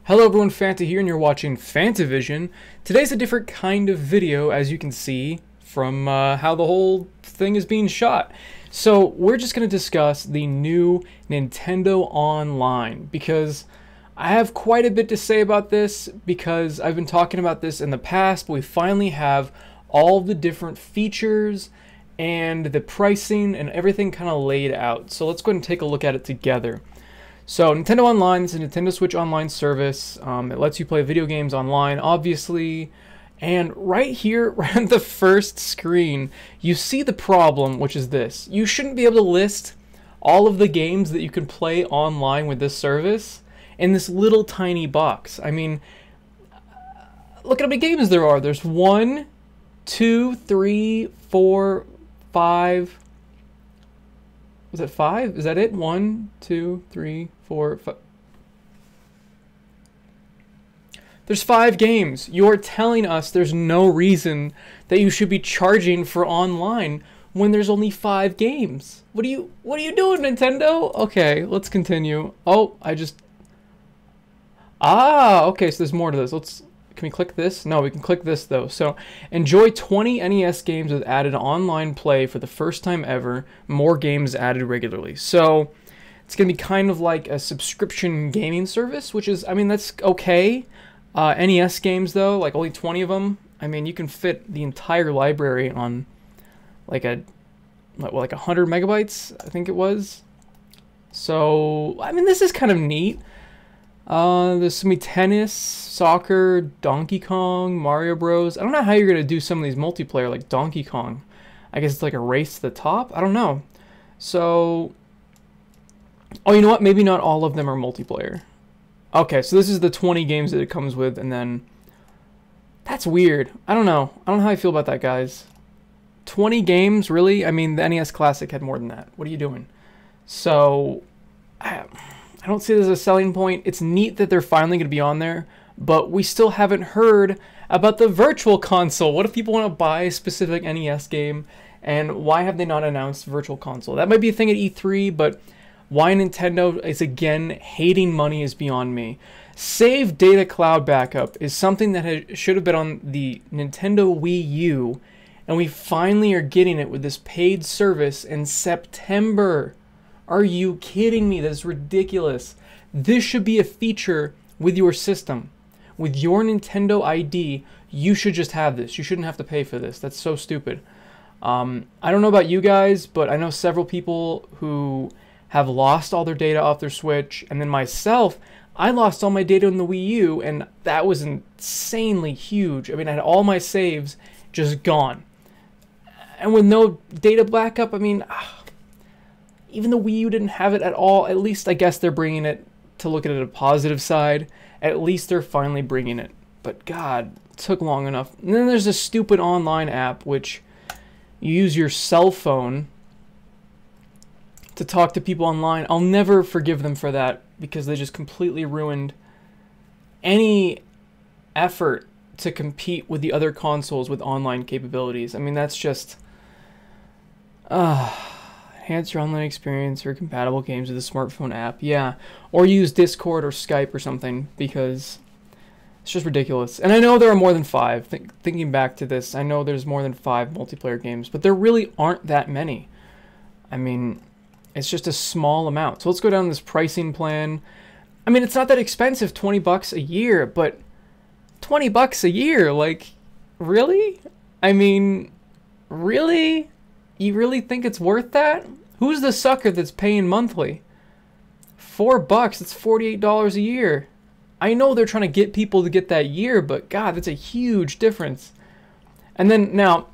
Hello everyone, Fanta here, and you're watching Fantavision. Today's a different kind of video, as you can see from how the whole thing is being shot. So we're just going to discuss the new Nintendo Online, because I have quite a bit to say about this, because I've been talking about this in the past, but we finally have all the different features and the pricing and everything kind of laid out. So let's go ahead and take a look at it together. So Nintendo Online is a Nintendo Switch online service. It lets you play video games online, obviously. And right here, right on the first screen, you see the problem, which is this. You shouldn't be able to list all of the games that you can play online with this service in this little tiny box. I mean, look at how many games there are. There's 1, 2, 3, 4, 5. Was that 5? Is that it? 1, 2, 3, 4, 5. There's 5 games. You're telling us there's no reason that you should be charging for online when there's only 5 games. What are you doing, Nintendo? Okay, let's continue. Oh, okay, so there's more to this. Can we click this? No, we can click this though. So, enjoy 20 NES games with added online play for the first time ever. More games added regularly. So, it's going to be kind of like a subscription gaming service, which is, I mean, that's okay. NES games though, like only 20 of them. I mean, you can fit the entire library on like 100 megabytes, I think it was. So, I mean, this is kind of neat. There's gonna be tennis, soccer, Donkey Kong, Mario Bros. I don't know how you're gonna do some of these multiplayer like Donkey Kong. I guess it's like a race to the top. I don't know. So, oh, you know what? Maybe not all of them are multiplayer. Okay, so this is the 20 games that it comes with, and then that's weird. I don't know. I don't know how I feel about that, guys. 20 games, really? I mean, the NES Classic had more than that. What are you doing? So, I don't see this as a selling point. It's neat that they're finally going to be on there, but we still haven't heard about the Virtual Console. What if people want to buy a specific NES game, and why have they not announced Virtual Console? That might be a thing at E3, but why Nintendo is again hating money is beyond me. Save Data Cloud Backup is something that should have been on the Nintendo Wii U, and we finally are getting it with this paid service in September. Are you kidding me? That's ridiculous. This should be a feature with your system. With your Nintendo ID, you should just have this. You shouldn't have to pay for this. That's so stupid. I don't know about you guys, but I know several people who have lost all their data off their Switch. And then myself, I lost all my data in the Wii U, and that was insanely huge. I mean, I had all my saves just gone. And with no data backup, I mean, even the Wii U didn't have it at all. At least I guess they're bringing it to look at it a positive side. At least they're finally bringing it. But God, it took long enough. And then there's this stupid online app which you use your cell phone to talk to people online. I'll never forgive them for that, because they just completely ruined any effort to compete with the other consoles with online capabilities. I mean, that's just enhance your online experience or compatible games with a smartphone app. Yeah, or use Discord or Skype or something, because it's just ridiculous. And I know there are more than 5. Thinking back to this, I know there's more than 5 multiplayer games, but there really aren't that many. I mean, it's just a small amount. So let's go down this pricing plan. I mean, it's not that expensive, 20 bucks a year, but 20 bucks a year, like, really? I mean, really? You really think it's worth that? Who's the sucker that's paying monthly? 4 bucks, that's $48 a year. I know they're trying to get people to get that year, but God, that's a huge difference. And then now,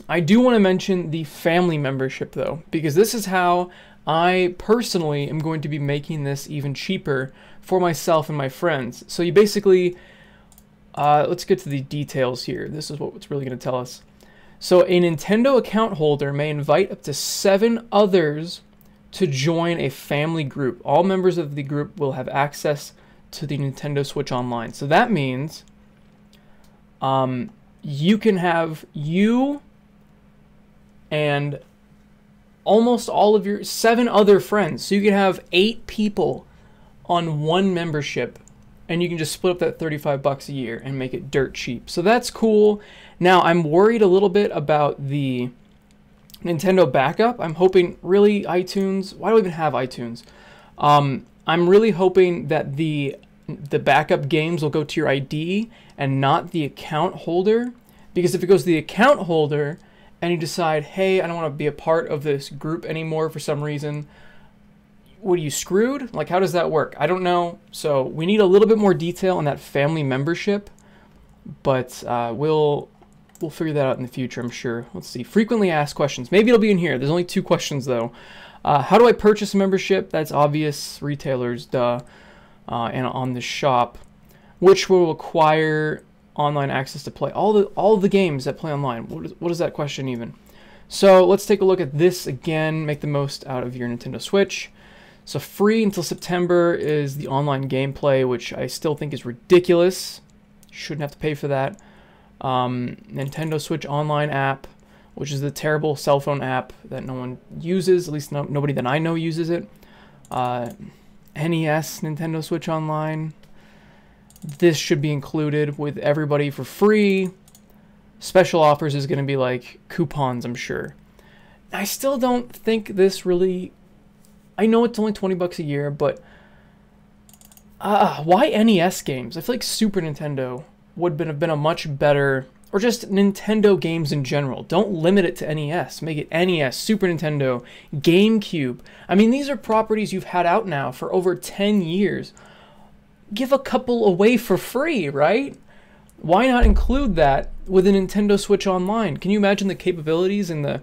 I do want to mention the family membership though, because this is how I personally am going to be making this even cheaper for myself and my friends. So you basically, let's get to the details here. This is what's really going to tell us. So a Nintendo account holder may invite up to 7 others to join a family group. All members of the group will have access to the Nintendo Switch Online. So that means you can have you and almost all of your 7 other friends. So you can have 8 people on one membership and you can just split up that $35 a year and make it dirt cheap. So that's cool. Now, I'm worried a little bit about the Nintendo backup. I'm hoping, really, iTunes, why do we even have iTunes? I'm really hoping that the backup games will go to your ID and not the account holder, because if it goes to the account holder and you decide, hey, I don't want to be a part of this group anymore for some reason, what, are you screwed? Like, how does that work? I don't know. So we need a little bit more detail on that family membership, but we'll figure that out in the future, I'm sure. Let's see. Frequently asked questions. Maybe it'll be in here. There's only 2 questions, though. How do I purchase a membership? That's obvious. Retailers, duh. And on the shop, which will require online access to play all the games that play online. What is that question even? So let's take a look at this again. Make the most out of your Nintendo Switch. So free until September is the online gameplay, which I still think is ridiculous. Shouldn't have to pay for that. Nintendo Switch Online app, which is the terrible cell phone app that no one uses, at least nobody that I know uses it. NES, Nintendo Switch Online. This should be included with everybody for free. Special offers is going to be like coupons, I'm sure. I still don't think this really... I know it's only $20 a year, but why NES games? I feel like Super Nintendo would have been a much better, or just Nintendo games in general. Don't limit it to NES. Make it NES, Super Nintendo, GameCube. I mean, these are properties you've had out now for over 10 years. Give a couple away for free, right? Why not include that with a Nintendo Switch Online? Can you imagine the capabilities and the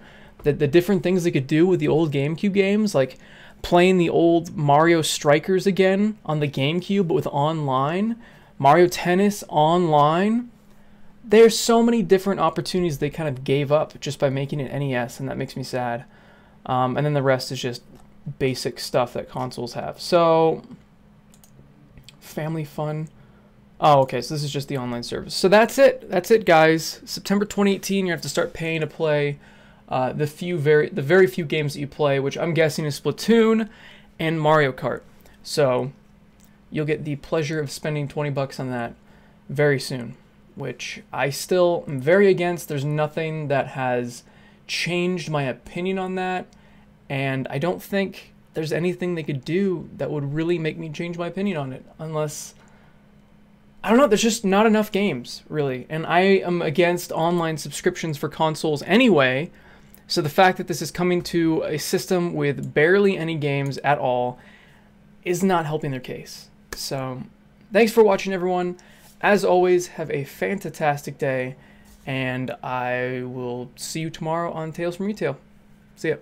different things they could do with the old GameCube games? Like playing the old Mario Strikers again on the GameCube, but with online. Mario Tennis online. There's so many different opportunities they kind of gave up just by making it NES, and that makes me sad. And then the rest is just basic stuff that consoles have. So, family fun. Oh, okay, so this is just the online service. So that's it. That's it, guys. September 2018, you have to start paying to play the very few games that you play, which I'm guessing is Splatoon and Mario Kart. So you'll get the pleasure of spending $20 on that very soon, which I still am very against. There's nothing that has changed my opinion on that, and I don't think there's anything they could do that would really make me change my opinion on it, unless, I don't know, there's just not enough games, really, and I am against online subscriptions for consoles anyway, so the fact that this is coming to a system with barely any games at all is not helping their case. So, thanks for watching, everyone. As always, have a fantastic day, and I will see you tomorrow on Tales from Retail. See ya.